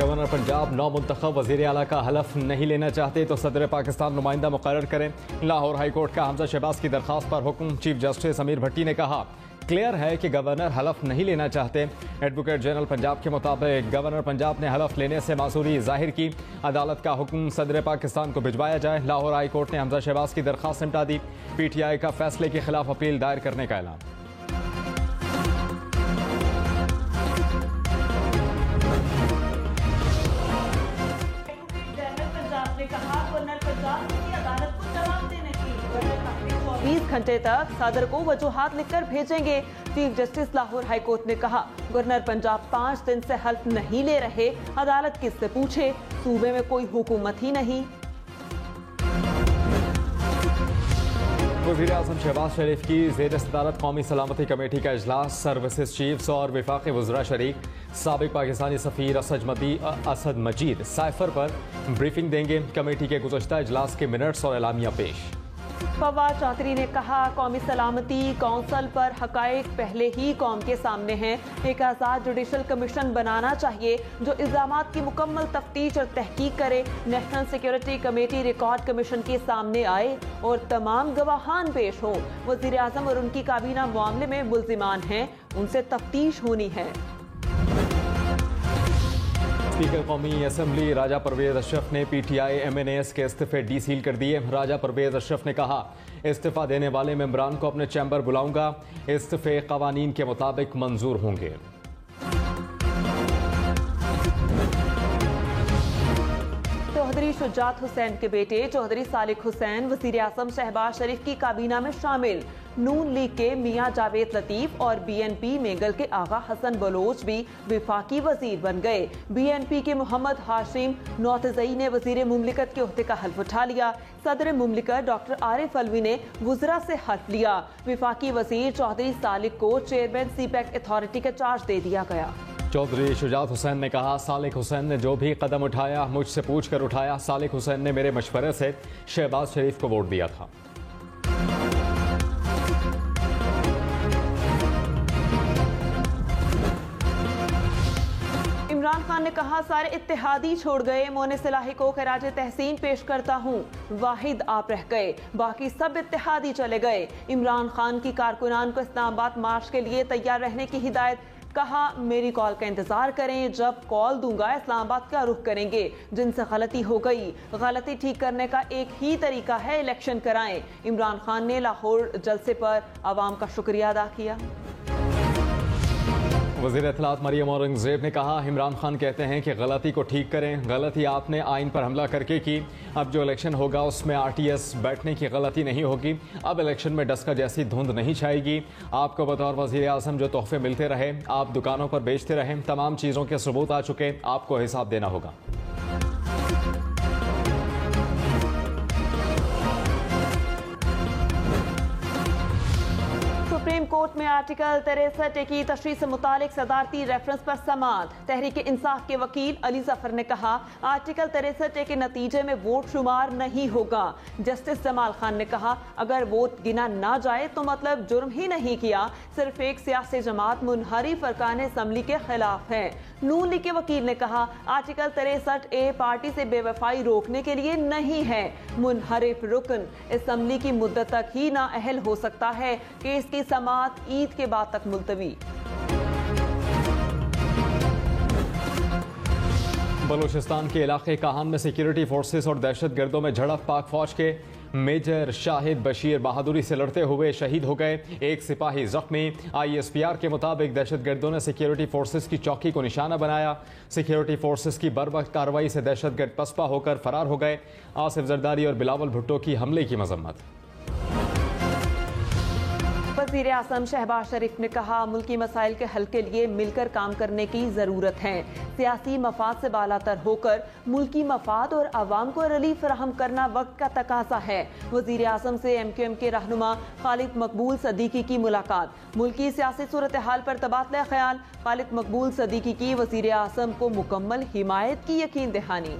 Governor Punjab नौ मुंतखब वज़ीर आला का हलफ नहीं लेना चाहते तो सदर पाकिस्तान नुमाइंदा मुकर्रर करें। लाहौर हाई कोर्ट का हमजा शहबाज की दरख्वास्त पर हुक्म। चीफ जस्टिस अमीर भट्टी ने कहा क्लियर है कि गवर्नर हलफ नहीं लेना चाहते। एडवोकेट जनरल पंजाब के मुताबिक गवर्नर पंजाब ने हलफ लेने से मासूरी जाहिर की। अदालत का हुक्म सदर पाकिस्तान को भिजवाया जाए। लाहौर हाई कोर्ट ने हमजा शहबाज की दरख्वास्त निपटा दी। PTI का फैसले के खिलाफ अपील दायर करने का ऐलान। अदालत को जवाब देने की 20 घंटे तक सदर को वजूहात लिखकर भेजेंगे। Chief justice Lahore high court ने कहा गवर्नर पंजाब 5 दिन से हल्फ नहीं ले रहे, अदालत किससे पूछे, सूबे में कोई हुकूमत ही नहीं। वज़ीर आज़म शहबाज शरीफ की ज़ेर सदारत कौमी सलामती कमेटी का इजलास। सर्विसेज चीफ्स और वफाक़ी वज़रा शरीक। साबिक़ पाकिस्तानी सफ़ीर असद मजीद साइफर पर ब्रीफिंग देंगे। कमेटी के गुज़श्ता इजलास के मिनट्स और एलामिया पेश। फवाद चौधरी ने कहा कौमी सलामती कौंसल पर हक़ाइक़ पहले ही कौम के सामने हैं। एक आज़ाद जुडिशल कमीशन बनाना चाहिए जो इल्ज़ामात की मुकम्मल तफ्तीश और तहकीक करे। National security committee record commission के सामने आए और तमाम गवाहान पेश हों। वज़ीर आज़म और उनकी काबीना मामले में मुल्ज़िमान हैं, उनसे तफ्तीश होनी है। स्पीकर कौमी असम्बली राजा परवेज अशरफ ने PTI MNAS के इस्तीफे डीसील कर दिए। राजा परवेज अशरफ ने कहा इस्तीफा देने वाले मेंबरान को अपने चैम्बर बुलाऊंगा। इस्तीफे कवानीन के मुताबिक मंजूर होंगे। चौधरी शुजात हुसैन के बेटे चौधरी सालिक हुसैन वज़ीर आज़म शहबाज शरीफ की काबीना में शामिल। नून लीग के मियां जावेद लतीफ और BNP मेगल के आगा हसन बलोच भी विफाकी वजीर बन गए। BNP के मोहम्मद हाशिम नौतज़ई ने वजीर मुमलिकत के ओहदे का हल्फ उठा लिया। सदर मुमलिकत डॉक्टर आरिफ अलवी ने वुज़रा से हल्फ लिया। विफाकी वजीर चौधरी सालिक को चेयरमैन CPAC अथॉरिटी का चार्ज दे दिया गया। चौधरी शुजात हुसैन ने कहा सालिक हुसैन ने जो भी कदम उठाया मुझसे पूछ कर उठाया। सालिक हुसैन ने मेरे मशवरे से शहबाज शरीफ को वोट दिया था। इमरान खान ने कहा सारे इत्तेहादी छोड़ गए, मोने सिलाही को खराज तहसीन पेश करता हूँ। वाहिद आप रह गए, बाकी सब इत्तेहादी चले गए। इमरान खान की कारकुनान को इस्लामाबाद मार्च के लिए तैयार रहने की हिदायत। कहा मेरी कॉल का इंतजार करें, जब कॉल दूंगा इस्लामाबाद का रुख करेंगे। जिनसे गलती हो गई, गलती ठीक करने का एक ही तरीका है, इलेक्शन कराएं। इमरान खान ने लाहौर जलसे पर आवाम का शुक्रिया अदा किया। वज़ीर इत्तलात मरियम औरंगज़ेब ने कहा इमरान खान कहते हैं कि गलती को ठीक करें। गलती आपने आइन पर हमला करके की। अब जो इलेक्शन होगा उसमें RTS बैठने की गलती नहीं होगी। अब इलेक्शन में डस्का जैसी धुंध नहीं छाएगी। आपको बतौर वज़ीर आज़म जो तोहफे मिलते रहे, आप दुकानों पर बेचते रहें, तमाम चीज़ों के सबूत आ चुके, आपको हिसाब देना होगा। सुप्रीम कोर्ट में आर्टिकल 63 की तशरीह से मुतालिक सदारती रेफरेंस पर समाअत। तहरीक इंसाफ के वकील अली जफर ने कहा आर्टिकल 63 के नतीजे में वोट शुमार नहीं होगा। जस्टिस जमाल खान ने कहा अगर वोट गिना ना जाए तो मतलब जुर्म ही नहीं किया, सिर्फ एक सियासी जमात मुनहरिफ अरकान असम्बली के खिलाफ है। नून लीग के वकील ने कहा आर्टिकल 63A पार्टी से बेवफाई रोकने के लिए नहीं है। मुनहरिफ रुकन असम्बली की मुद्दत तक ही नाअहल हो सकता है। केस की समाअत ईद के बाद तक मुलतवी। बलूचिस्तान के इलाके काहान में सिक्योरिटी फोर्सेस और दहशत गर्दों में झड़प। पाक फौज के मेजर शाहिद बशीर बहादुरी से लड़ते हुए शहीद हो गए, एक सिपाही जख्मी। ISPR के मुताबिक दहशत गर्दों ने सिक्योरिटी फोर्सेस की चौकी को निशाना बनाया। सिक्योरिटी फोर्सेस की बर्वक्त कार्रवाई से दहशत गर्द पसपा होकर फरार हो गए। आसिफ जरदारी और बिलावल भुट्टो की हमले की मजम्मत। वज़ीर आज़म शहबाज शरीफ ने कहा मुल्की मसाइल के हल के लिए मिलकर काम करने की ज़रूरत है। सियासी मफाद से बालातर होकर मुल्की मफाद और आवाम को रिलीफ फराहम करना वक्त का तकाजा है। वज़ीर आज़म से MQM के रहनुमा खालिद मकबूल सदीकी की मुलाकात। मुल्की सियासी सूरत हाल पर तबादला ख्याल। खालिद मकबूल सदीकी की वज़ीर आज़म को मुकम्मल हिमायत की यकीन दहानी।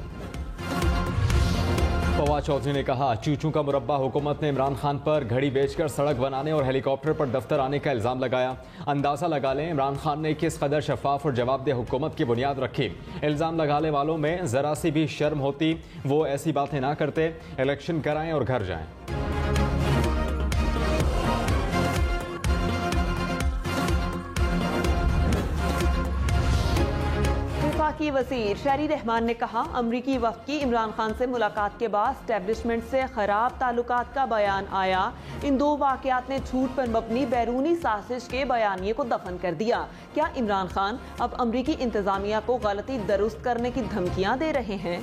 फवाद चौधरी ने कहा, चूचू का मुरब्बा हुकूमत ने इमरान खान पर घड़ी बेचकर सड़क बनाने और हेलीकॉप्टर पर दफ्तर आने का इल्ज़ाम लगाया। अंदाज़ा लगा लें इमरान खान ने किस कदर शफाफ और जवाबदेह हुकूमत की बुनियाद रखी। इल्ज़ाम लगाने वालों में ज़रा सी भी शर्म होती वो ऐसी बातें ना करते, इलेक्शन कराएं और घर जाएं। वफाकी वज़ीर शहरी रहमान ने कहा, अमरीकी वफ़द की इमरान खान से मुलाकात के बाद स्टैब्लिशमेंट से खराब ताल्लुकात का बयान आया। इन दो वाक़यात ने झूठ पर मबनी बैरूनी साजिश के बयानिए को दफन कर दिया। क्या इमरान खान अब अमरीकी इंतजामिया को गलती दुरुस्त करने की धमकियां दे रहे हैं?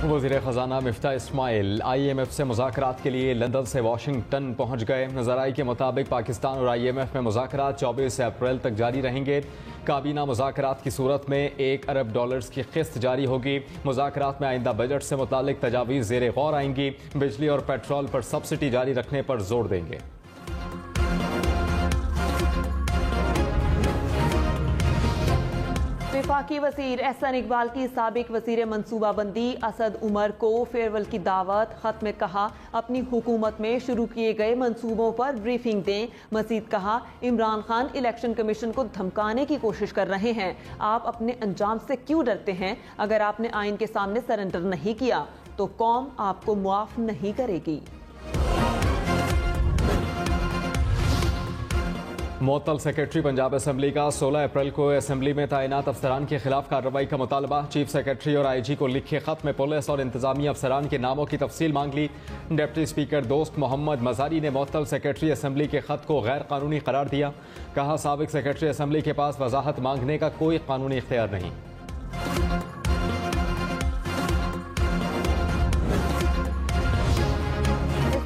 वज़ीर ख़जाना मिफ्ता इस्माइल IMF से मुज़ाकरात के लिए लंदन से वाशिंगटन पहुँच गए। नज़राई के मुताबिक पाकिस्तान और IMF में मुज़ाकरात 24 अप्रैल तक जारी रहेंगे। काबीना मुज़ाकरात की सूरत में $1 अरब की किस्त जारी होगी। मुज़ाकरात में आइंदा बजट से मुतालिक तजावीज़ ज़ेरे गौर आएंगी। बिजली और पेट्रोल पर सब्सिडी जारी रखने पर जोर देंगे। वफाकी वज़ीर एहसन इकबाल की साबिक वज़ीर मनसूबाबंदी असद उमर को फेयरवेल की दावत। खत में कहा, अपनी हुकूमत में शुरू किए गए मंसूबों पर ब्रीफिंग दें। मज़ीद कहा, इमरान खान इलेक्शन कमीशन को धमकाने की कोशिश कर रहे हैं। आप अपने अंजाम से क्यों डरते हैं? अगर आपने आइन के सामने सरेंडर नहीं किया तो कौम आपको मुआफ नहीं करेगी। मुअत्तल सेक्रेटरी पंजाब असम्बली का 16 अप्रैल को असम्बली में तैनात अफसरान के खिलाफ कार्रवाई का मुतालबा। चीफ सेक्रेटरी और IG को लिखे खत में पुलिस और इंतजामी अफसरान के नामों की तफसील मांग ली। डिप्टी स्पीकर दोस्त मोहम्मद मजारी ने मुअत्तल सेक्रेटरी असम्बली के खत को गैर कानूनी करार दिया। कहा, साबिक सेक्रेटरी असम्बली के पास वजाहत मांगने का कोई कानूनी इख्तियार नहीं।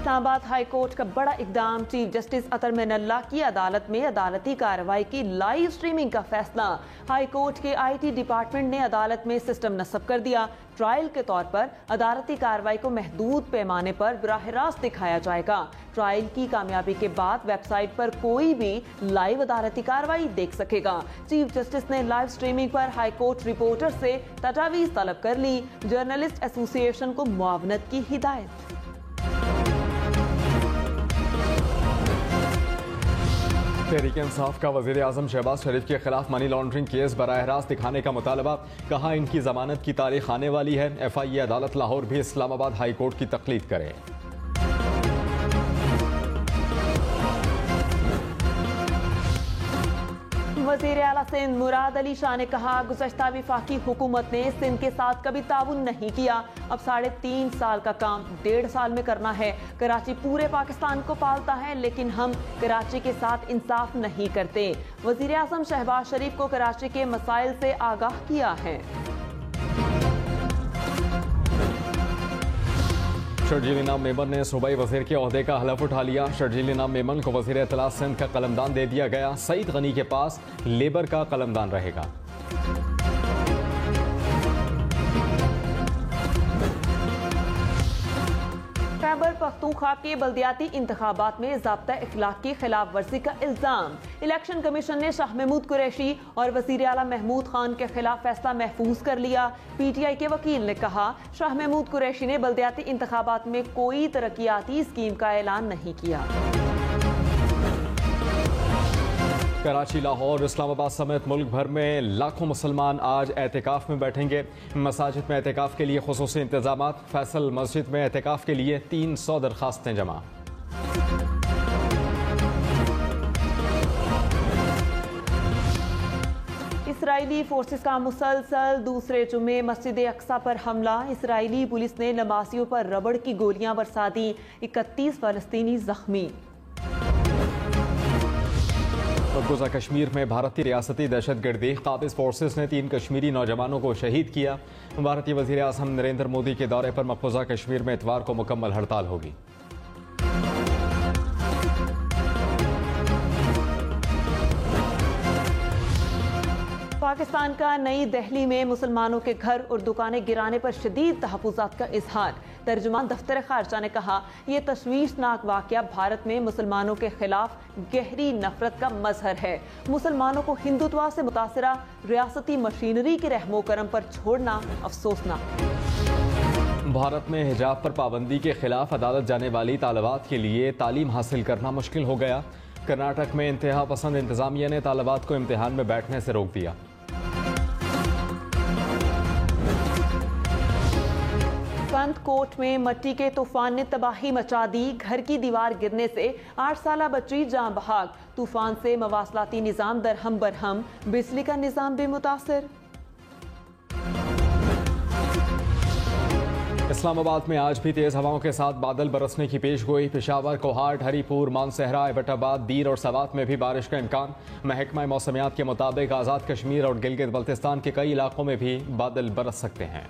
इस्लामाबाद हाई कोर्ट का बड़ा इकदाम। चीफ जस्टिस अतर मिनल्ला की अदालत में अदालती कार्रवाई की लाइव स्ट्रीमिंग का फैसला। हाई कोर्ट के IT डिपार्टमेंट ने अदालत में सिस्टम नस्ब कर दिया। ट्रायल के तौर पर अदालती कार्रवाई को महदूद पैमाने पर बराह रास्त दिखाया जाएगा। ट्रायल की कामयाबी के बाद वेबसाइट पर कोई भी लाइव अदालती कार्रवाई देख सकेगा। चीफ जस्टिस ने लाइव स्ट्रीमिंग पर हाई कोर्ट रिपोर्टर से तजावीज़ तलब कर ली। जर्नलिस्ट एसोसिएशन को मुआवनत की हिदायत। तहरीक इंसाफ का वज़ीर आज़म शहबाज शरीफ के खिलाफ मनी लॉन्ड्रिंग केस बराह रास्त दिखाने का मुतालबा। कहा, इनकी जमानत की तारीख आने वाली है। FIA अदालत लाहौर भी इस्लामाबाद हाई कोर्ट की तकलीद करे। वज़ीर आला सिंध मुराद अली शाह ने कहा, गुज़श्ता वफाकी हुकूमत ने सिंध के साथ कभी ताउन नहीं किया। अब 3.5 साल का काम 1.5 साल में करना है। कराची पूरे पाकिस्तान को पालता है, लेकिन हम कराची के साथ इंसाफ नहीं करते। वज़ीर आज़म शहबाज शरीफ को कराची के मसाइल से आगाह किया है। शर्जील इनाम मेमन ने सूबाई वज़ीर के ओहदे का हलफ उठा लिया। शर्जील इनाम मेमन को वज़ीर इत्तलात सिंध का कलमदान दे दिया गया। सईद गनी के पास लेबर का कलमदान रहेगा। खैबर पख्तूनख्वा के बल्दियाती इंतखाबात में ज़ाब्ता इखलाक की खिलाफ वर्जी का इल्ज़ाम। इलेक्शन कमीशन ने शाह महमूद कुरैशी और वज़ीर आला महमूद खान के खिलाफ फैसला महफूज कर लिया। PTI के वकील ने कहा, शाह महमूद कुरैशी ने बल्दियाती इंतखाबात में कोई तरक्याती स्कीम का ऐलान नहीं किया। कराची, लाहौर, इस्लामाबाद समेत मुल्क भर में लाखों मुसलमान आज एहतिकाफ में बैठेंगे। मसाजिद में एहतिकाफ के लिए खुसूसी इंतजामात। फैसल मस्जिद में एहतिकाफ के लिए 300 दरखास्तें जमा। इसराइली फोर्सेस का मुसलसल दूसरे जुमे मस्जिद अक्सा पर हमला। इसराइली पुलिस ने नमाजियों पर रबड़ की गोलियां बरसा दी। 31 फलस्तीनी जख्मी। मकबूजा कश्मीर में भारतीय रियासती दहशतगर्दी काबिज फोर्सेस ने 3 कश्मीरी नौजवानों को शहीद किया। भारतीय वज़ीर आज़म नरेंद्र मोदी के दौरे पर मकबूजा कश्मीर में इतवार को मुकम्मल हड़ताल होगी। पाकिस्तान का नई दिल्ली में मुसलमानों के घर और दुकानें गिराने पर शदीद तहफ़्फ़ुज़ात का इजहार। तर्जुमान दफ्तर ख़ारजा ने कहा, यह तशवीशनाक वाक़या भारत में मुसलमानों के खिलाफ गहरी नफरत का मजहर है। मुसलमानों को हिंदुत्व से मुतासरा रियासती मशीनरी के रहमो करम पर छोड़ना अफसोसनाक। भारत में हिजाब पर पाबंदी के खिलाफ अदालत जाने वाली तालिबात के लिए तालीम हासिल करना मुश्किल हो गया। कर्नाटक में इंतहा पसंद इंतजामिया ने तालिबात को इम्तिहान में बैठने से रोक दिया। फंतकोट में मट्टी के तूफान ने तबाही मचा दी। घर की दीवार गिरने से 8 साला बच्ची जान बहाक। तूफान से मवासलाती निज़ाम दरहम बरहम, बिजली का निज़ाम भी मुतासिर। इस्लामाबाद में आज भी तेज हवाओं के साथ बादल बरसने की पेशगोई। पेशावर, कोहाट, हरीपुर, मानसहरा, एबटाबाद, दीर और सवात में भी बारिश का इम्कान। महकमा मौसमियात के मुताबिक आज़ाद कश्मीर और गिलगित बल्तिस्तान के कई इलाकों में भी बादल बरस सकते हैं।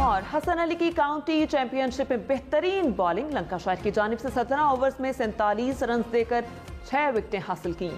और हसन अली की काउंटी चैंपियनशिप में बेहतरीन बॉलिंग। लंकाशायर की जानिब से 17 ओवर्स में 47 रन देकर 6 विकेटें हासिल की।